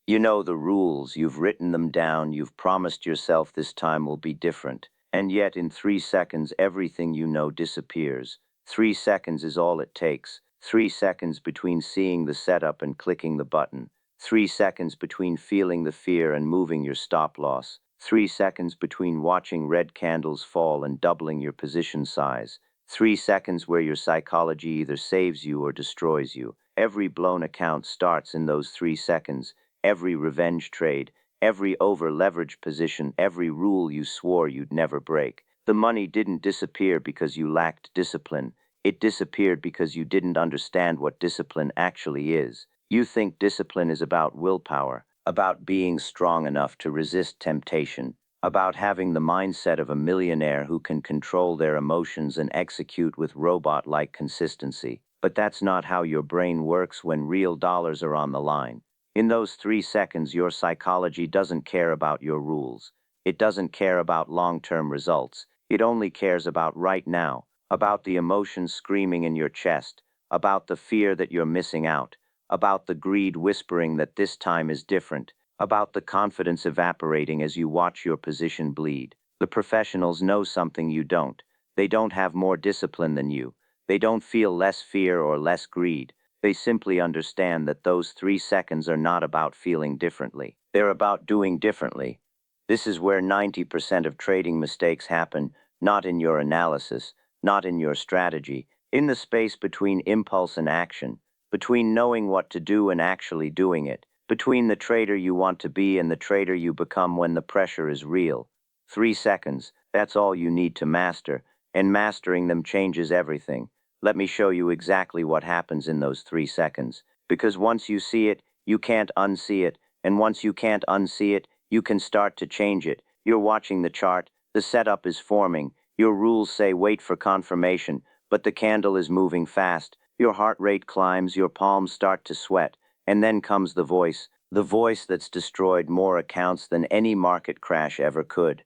You know the rules, you've written them down, you've promised yourself this time will be different. And yet, in 3 seconds, everything you know disappears. 3 seconds is all it takes. 3 seconds between seeing the setup and clicking the button. 3 seconds between feeling the fear and moving your stop loss. 3 seconds between watching red candles fall and doubling your position size. 3 seconds where your psychology either saves you or destroys you. Every blown account starts in those 3 seconds. Every revenge trade, every over-leveraged position, every rule you swore you'd never break. The money didn't disappear because you lacked discipline. It disappeared because you didn't understand what discipline actually is. You think discipline is about willpower, about being strong enough to resist temptation, about having the mindset of a millionaire who can control their emotions and execute with robot-like consistency. But that's not how your brain works when real dollars are on the line. In those 3 seconds, your psychology doesn't care about your rules. It doesn't care about long-term results. It only cares about right now, about the emotions screaming in your chest, about the fear that you're missing out, about the greed whispering that this time is different, about the confidence evaporating as you watch your position bleed. The professionals know something you don't. They don't have more discipline than you. They don't feel less fear or less greed. They simply understand that those 3 seconds are not about feeling differently. They're about doing differently. This is where 90% of trading mistakes happen, not in your analysis, not in your strategy, in the space between impulse and action, between knowing what to do and actually doing it, between the trader you want to be and the trader you become when the pressure is real. 3 seconds, that's all you need to master, and mastering them changes everything. Let me show you exactly what happens in those 3 seconds. Because once you see it, you can't unsee it, and once you can't unsee it, you can start to change it. You're watching the chart, the setup is forming, your rules say wait for confirmation, but the candle is moving fast, your heart rate climbs, your palms start to sweat, and then comes the voice that's destroyed more accounts than any market crash ever could.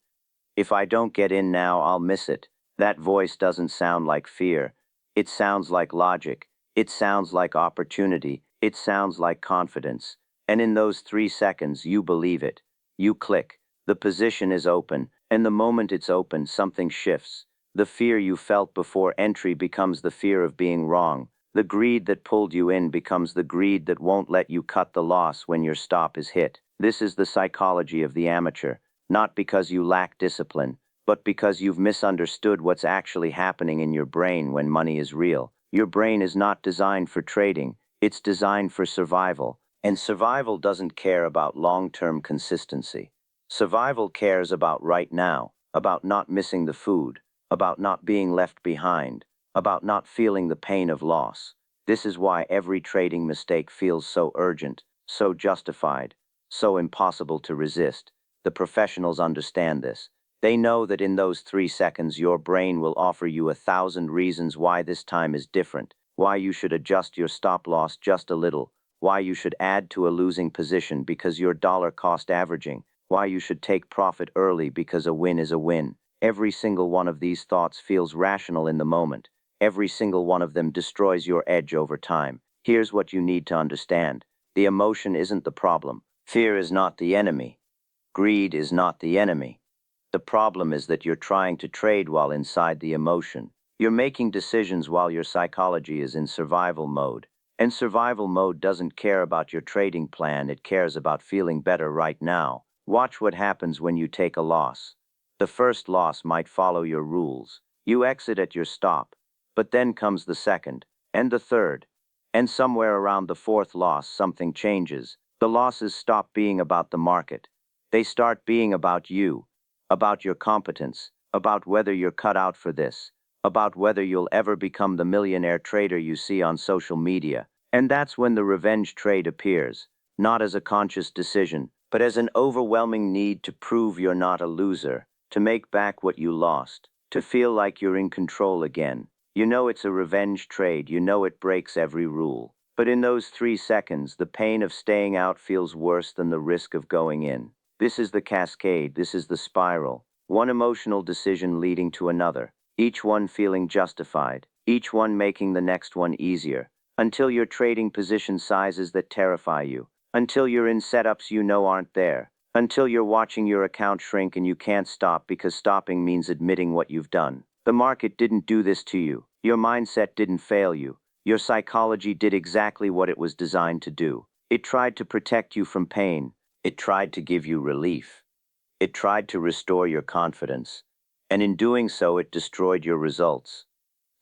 If I don't get in now, I'll miss it. That voice doesn't sound like fear. It sounds like logic. It sounds like opportunity. It sounds like confidence. And in those 3 seconds, you believe it. You click. The position is open. And the moment it's open, something shifts. The fear you felt before entry becomes the fear of being wrong. The greed that pulled you in becomes the greed that won't let you cut the loss when your stop is hit. This is the psychology of the amateur. Not because you lack discipline, but because you've misunderstood what's actually happening in your brain when money is real. Your brain is not designed for trading, it's designed for survival. And survival doesn't care about long-term consistency. Survival cares about right now, about not missing the food, about not being left behind, about not feeling the pain of loss. This is why every trading mistake feels so urgent, so justified, so impossible to resist. The professionals understand this. They know that in those 3 seconds, your brain will offer you 1,000 reasons why this time is different, why you should adjust your stop loss just a little, why you should add to a losing position because you're dollar cost averaging, why you should take profit early because a win is a win. Every single one of these thoughts feels rational in the moment. Every single one of them destroys your edge over time. Here's what you need to understand. The emotion isn't the problem. Fear is not the enemy. Greed is not the enemy. The problem is that you're trying to trade while inside the emotion. You're making decisions while your psychology is in survival mode. And survival mode doesn't care about your trading plan, it cares about feeling better right now. Watch what happens when you take a loss. The first loss might follow your rules. You exit at your stop. But then comes the second, and the third. And somewhere around the fourth loss, something changes. The losses stop being about the market. They start being about you, about your competence, about whether you're cut out for this, about whether you'll ever become the millionaire trader you see on social media. And that's when the revenge trade appears, not as a conscious decision, but as an overwhelming need to prove you're not a loser, to make back what you lost, to feel like you're in control again. You know it's a revenge trade, you know it breaks every rule. But in those 3 seconds, the pain of staying out feels worse than the risk of going in. This is the cascade, this is the spiral. One emotional decision leading to another, each one feeling justified, each one making the next one easier, until you're trading position sizes that terrify you, until you're in setups you know aren't there, until you're watching your account shrink and you can't stop because stopping means admitting what you've done. The market didn't do this to you. Your mindset didn't fail you. Your psychology did exactly what it was designed to do. It tried to protect you from pain. It tried to give you relief. It tried to restore your confidence. And in doing so, it destroyed your results.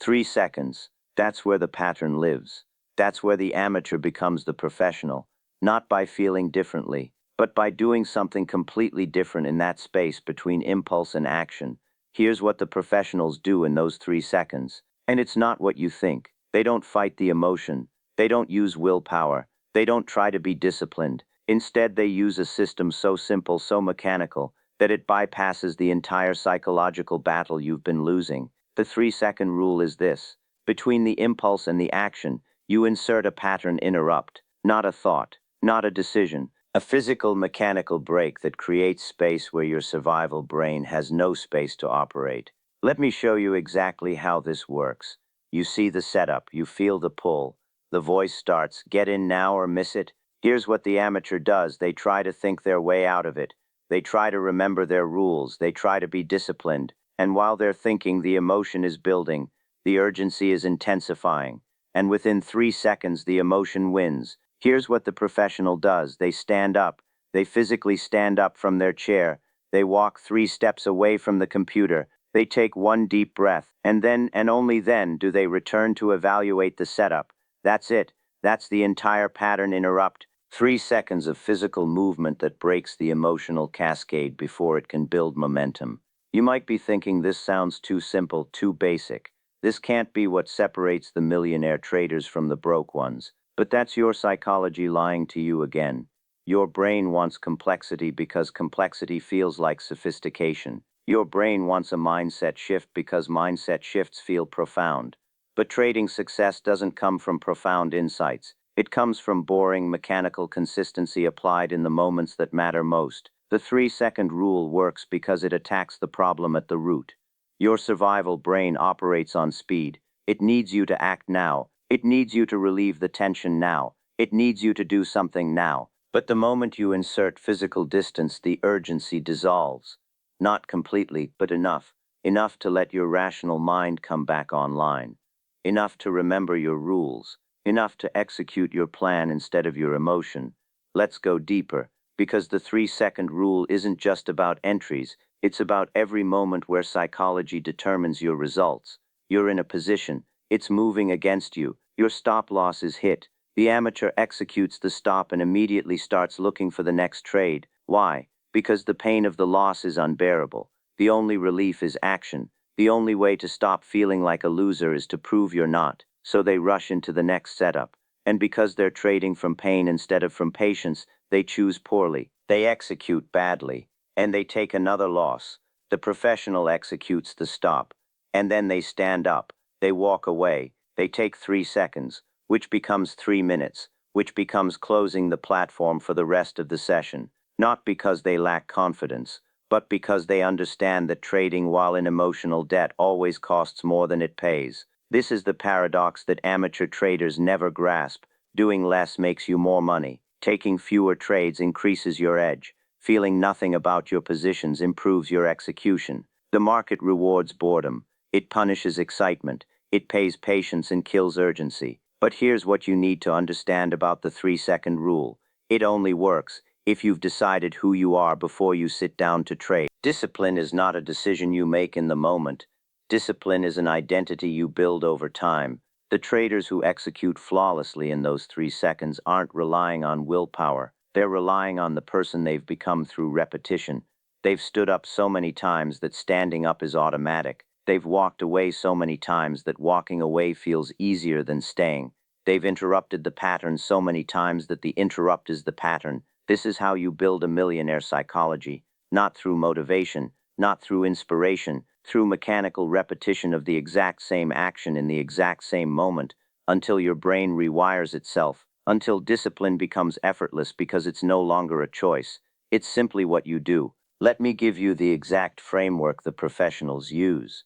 3 seconds. That's where the pattern lives. That's where the amateur becomes the professional, not by feeling differently, but by doing something completely different in that space between impulse and action. Here's what the professionals do in those 3 seconds. And it's not what you think. They don't fight the emotion. They don't use willpower. They don't try to be disciplined. Instead, they use a system so simple, so mechanical, that it bypasses the entire psychological battle you've been losing. The 3 second rule is this. Between the impulse and the action, you insert a pattern interrupt, not a thought, not a decision, a physical mechanical break that creates space where your survival brain has no space to operate. Let me show you exactly how this works. You see the setup, you feel the pull. The voice starts, get in now or miss it. Here's what the amateur does. They try to think their way out of it. They try to remember their rules. They try to be disciplined. And while they're thinking, the emotion is building, the urgency is intensifying, and within 3 seconds, the emotion wins. Here's what the professional does. They stand up. They physically stand up from their chair. They walk 3 steps away from the computer. They take one deep breath, and then, and only then, do they return to evaluate the setup. That's it. That's the entire pattern interrupt. 3 seconds of physical movement that breaks the emotional cascade before it can build momentum. You might be thinking this sounds too simple, too basic. This can't be what separates the millionaire traders from the broke ones. But that's your psychology lying to you again. Your brain wants complexity because complexity feels like sophistication. Your brain wants a mindset shift because mindset shifts feel profound. But trading success doesn't come from profound insights. It comes from boring, mechanical consistency applied in the moments that matter most. The 3 second rule works because it attacks the problem at the root. Your survival brain operates on speed. It needs you to act now. It needs you to relieve the tension now. It needs you to do something now. But the moment you insert physical distance, the urgency dissolves. Not completely, but enough. Enough to let your rational mind come back online. Enough to remember your rules. Enough to execute your plan instead of your emotion. Let's go deeper. Because the 3 second rule isn't just about entries, it's about every moment where psychology determines your results. You're in a position, it's moving against you, your stop loss is hit. The amateur executes the stop and immediately starts looking for the next trade. Why? Because the pain of the loss is unbearable. The only relief is action. The only way to stop feeling like a loser is to prove you're not. So they rush into the next setup. And because they're trading from pain instead of from patience, they choose poorly, they execute badly, and they take another loss. The professional executes the stop, and then they stand up, they walk away, they take 3 seconds, which becomes 3 minutes, which becomes closing the platform for the rest of the session, not because they lack confidence, but because they understand that trading while in emotional debt always costs more than it pays. This is the paradox that amateur traders never grasp. Doing less makes you more money. Taking fewer trades increases your edge. Feeling nothing about your positions improves your execution. The market rewards boredom. It punishes excitement. It pays patience and kills urgency. But here's what you need to understand about the 3 second rule. It only works if you've decided who you are before you sit down to trade. Discipline is not a decision you make in the moment. Discipline is an identity you build over time. The traders who execute flawlessly in those 3 seconds aren't relying on willpower. They're relying on the person they've become through repetition. They've stood up so many times that standing up is automatic. They've walked away so many times that walking away feels easier than staying. They've interrupted the pattern so many times that the interrupt is the pattern. This is how you build a millionaire psychology, not through motivation, not through inspiration, through mechanical repetition of the exact same action in the exact same moment, until your brain rewires itself, until discipline becomes effortless because it's no longer a choice. It's simply what you do. Let me give you the exact framework the professionals use.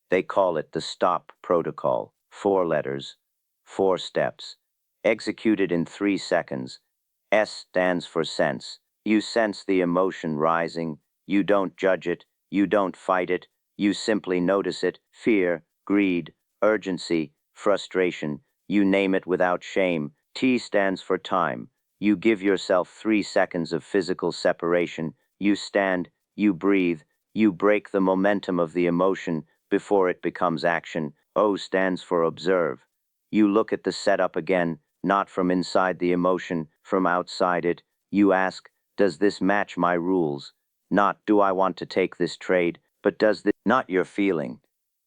They call it the STOP protocol. 4 letters, 4 steps, executed in 3 seconds, S stands for sense. You sense the emotion rising. You don't judge it. You don't fight it. You simply notice it. Fear, greed, urgency, frustration. You name it without shame. T stands for time. You give yourself 3 seconds of physical separation. You stand, you breathe, you break the momentum of the emotion before it becomes action. O stands for observe. You look at the setup again, not from inside the emotion, from outside it. You ask, does this match my rules? Not, do I want to take this trade, but does this, not your feeling.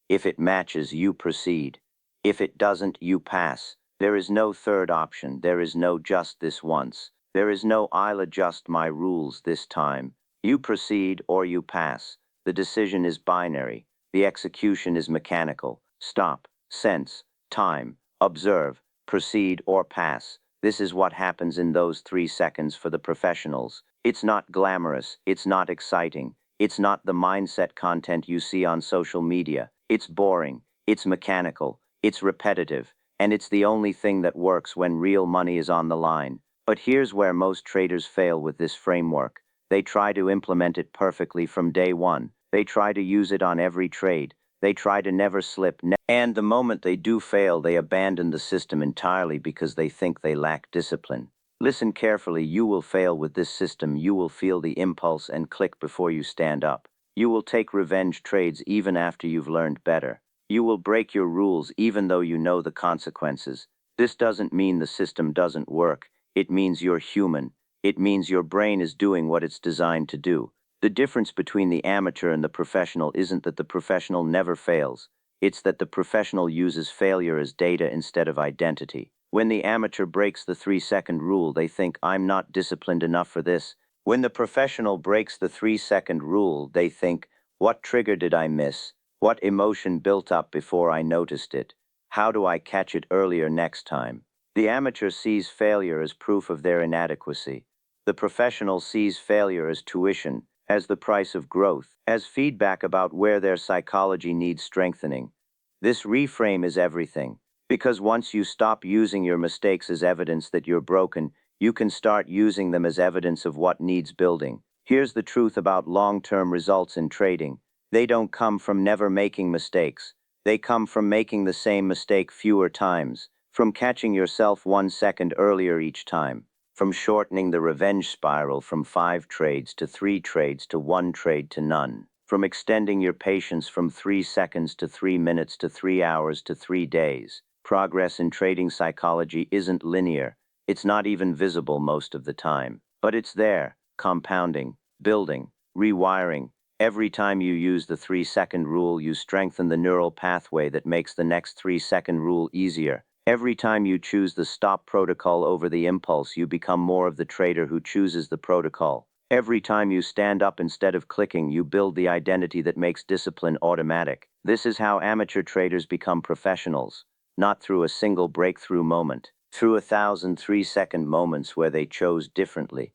If it matches, you proceed. If it doesn't, you pass. There is no third option. There is no just this once. There is no I'll adjust my rules this time. You proceed or you pass. The decision is binary. The execution is mechanical. Stop, sense, time, observe, proceed or pass. This is what happens in those 3 seconds for the professionals. It's not glamorous. It's not exciting. It's not the mindset content you see on social media. It's boring. It's mechanical. It's repetitive. And it's the only thing that works when real money is on the line. But here's where most traders fail with this framework. They try to implement it perfectly from day one. They try to use it on every trade. They try to never slip. And the moment they do fail, they abandon the system entirely because they think they lack discipline. Listen carefully. You will fail with this system. You will feel the impulse and click before you stand up. You will take revenge trades even after you've learned better. You will break your rules even though you know the consequences. This doesn't mean the system doesn't work. It means you're human. It means your brain is doing what it's designed to do. The difference between the amateur and the professional isn't that the professional never fails. It's that the professional uses failure as data instead of identity. When the amateur breaks the 3-second rule, they think, I'm not disciplined enough for this. When the professional breaks the 3-second rule, they think, what trigger did I miss? What emotion built up before I noticed it? How do I catch it earlier next time? The amateur sees failure as proof of their inadequacy. The professional sees failure as tuition, as the price of growth, as feedback about where their psychology needs strengthening. This reframe is everything, because once you stop using your mistakes as evidence that you're broken, you can start using them as evidence of what needs building. Here's the truth about long-term results in trading. They don't come from never making mistakes. They come from making the same mistake fewer times, from catching yourself 1 second earlier each time, from shortening the revenge spiral from 5 trades to 3 trades to 1 trade to none, from extending your patience from 3 seconds to 3 minutes to 3 hours to 3 days. Progress in trading psychology isn't linear. It's not even visible most of the time. But it's there, compounding, building, rewiring. Every time you use the 3-second rule, you strengthen the neural pathway that makes the next 3-second rule easier. Every time you choose the stop protocol over the impulse, you become more of the trader who chooses the protocol. Every time you stand up instead of clicking, you build the identity that makes discipline automatic. This is how amateur traders become professionals, not through a single breakthrough moment, through 1,000 3-second moments where they chose differently,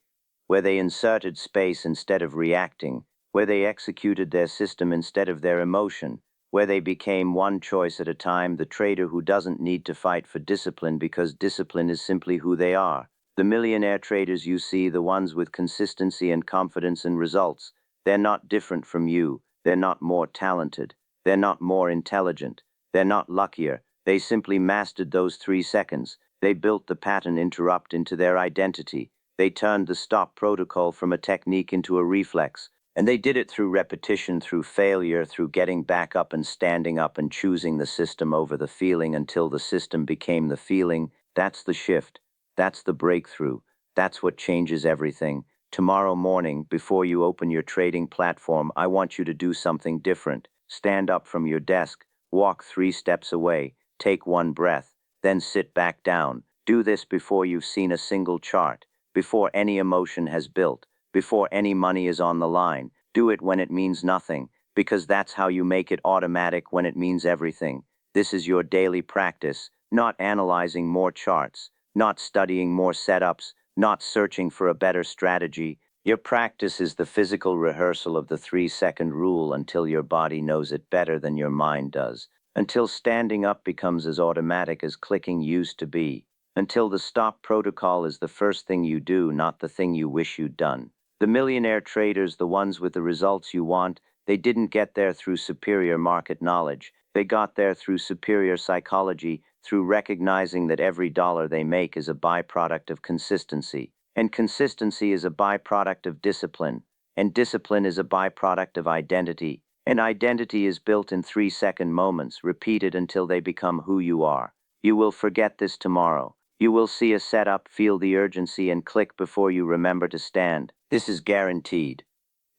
where they inserted space instead of reacting, where they executed their system instead of their emotion, where they became one choice at a time, the trader who doesn't need to fight for discipline because discipline is simply who they are. The millionaire traders you see, the ones with consistency and confidence and results, they're not different from you. They're not more talented. They're not more intelligent. They're not luckier. They simply mastered those 3 seconds. They built the pattern interrupt into their identity. They turned the stop protocol from a technique into a reflex. And they did it through repetition, through failure, through getting back up and standing up and choosing the system over the feeling until the system became the feeling. That's the shift. That's the breakthrough. That's what changes everything. Tomorrow morning, before you open your trading platform, I want you to do something different. Stand up from your desk, walk 3 steps away, take 1 breath, then sit back down. Do this before you've seen a single chart, before any emotion has built, before any money is on the line. Do it when it means nothing, because that's how you make it automatic when it means everything. This is your daily practice, not analyzing more charts, not studying more setups, not searching for a better strategy. Your practice is the physical rehearsal of the 3-second rule until your body knows it better than your mind does, until standing up becomes as automatic as clicking used to be, until the stop protocol is the first thing you do, not the thing you wish you'd done. The millionaire traders, the ones with the results you want, they didn't get there through superior market knowledge. They got there through superior psychology, through recognizing that every dollar they make is a byproduct of consistency. And consistency is a byproduct of discipline. And discipline is a byproduct of identity. And identity is built in 3-second moments, repeated until they become who you are. You will forget this tomorrow. You will see a setup, feel the urgency, and click before you remember to stand. This is guaranteed.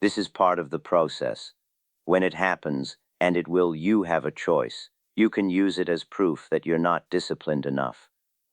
This is part of the process. When it happens, and it will, you have a choice. You can use it as proof that you're not disciplined enough.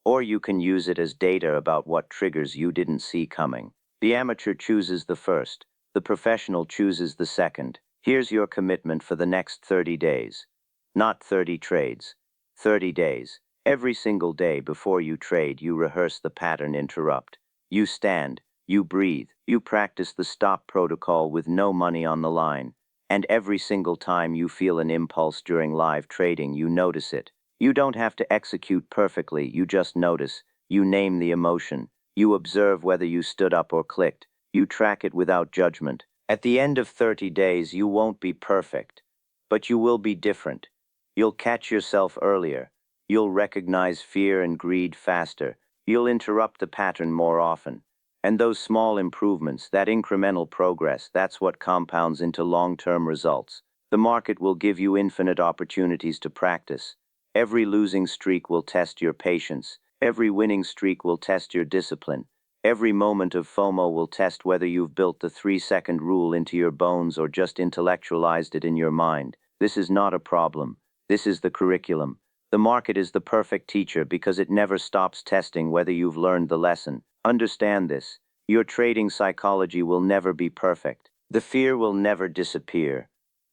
Or you can use it as data about what triggers you didn't see coming. The amateur chooses the first. The professional chooses the second. Here's your commitment for the next 30 days. Not 30 trades. 30 days. Every single day before you trade, you rehearse the pattern interrupt. You stand, you breathe, you practice the stop protocol with no money on the line. And every single time you feel an impulse during live trading, you notice it. You don't have to execute perfectly, you just notice. You name the emotion. You observe whether you stood up or clicked. You track it without judgment. At the end of 30 days, you won't be perfect, but you will be different. You'll catch yourself earlier. You'll recognize fear and greed faster. You'll interrupt the pattern more often. And those small improvements, that incremental progress, that's what compounds into long-term results. The market will give you infinite opportunities to practice. Every losing streak will test your patience. Every winning streak will test your discipline. Every moment of FOMO will test whether you've built the 3-second rule into your bones or just intellectualized it in your mind. This is not a problem. This is the curriculum. The market is the perfect teacher because it never stops testing whether you've learned the lesson. Understand this. Your trading psychology will never be perfect. The fear will never disappear.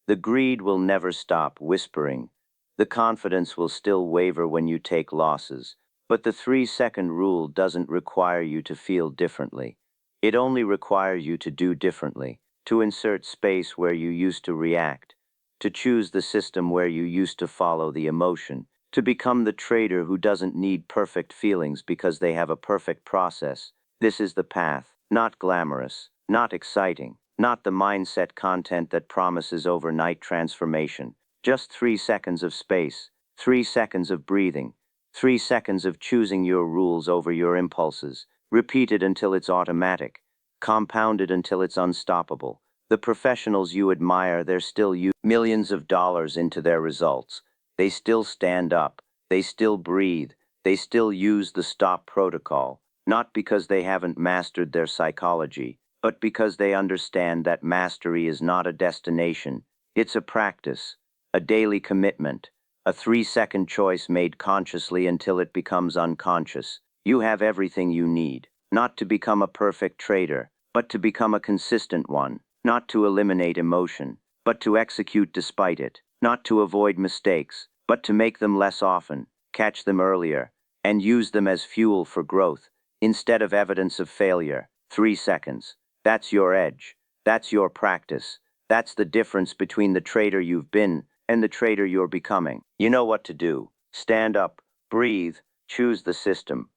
The greed will never stop whispering. The confidence will still waver when you take losses. But the 3-second rule doesn't require you to feel differently. It only requires you to do differently, to insert space where you used to react, to choose the system where you used to follow the emotion, to become the trader who doesn't need perfect feelings because they have a perfect process. This is the path, not glamorous, not exciting, not the mindset content that promises overnight transformation. Just 3 seconds of space, 3 seconds of breathing, 3 seconds of choosing your rules over your impulses, repeated until it's automatic, compounded until it's unstoppable. The professionals you admire, they're still using millions of dollars into their results. They still stand up, they still breathe, they still use the stop protocol, not because they haven't mastered their psychology, but because they understand that mastery is not a destination, it's a practice, a daily commitment, a 3-second choice made consciously until it becomes unconscious. You have everything you need, not to become a perfect trader, but to become a consistent one, not to eliminate emotion, but to execute despite it, not to avoid mistakes, but to make them less often, catch them earlier, and use them as fuel for growth, instead of evidence of failure. 3 seconds. That's your edge. That's your practice. That's the difference between the trader you've been and the trader you're becoming. You know what to do. Stand up, breathe, choose the system.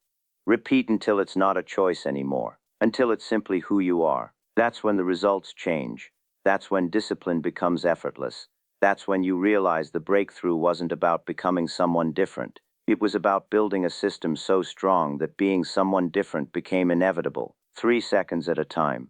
Repeat until it's not a choice anymore, until it's simply who you are. That's when the results change. That's when discipline becomes effortless. That's when you realize the breakthrough wasn't about becoming someone different. It was about building a system so strong that being someone different became inevitable, 3 seconds at a time.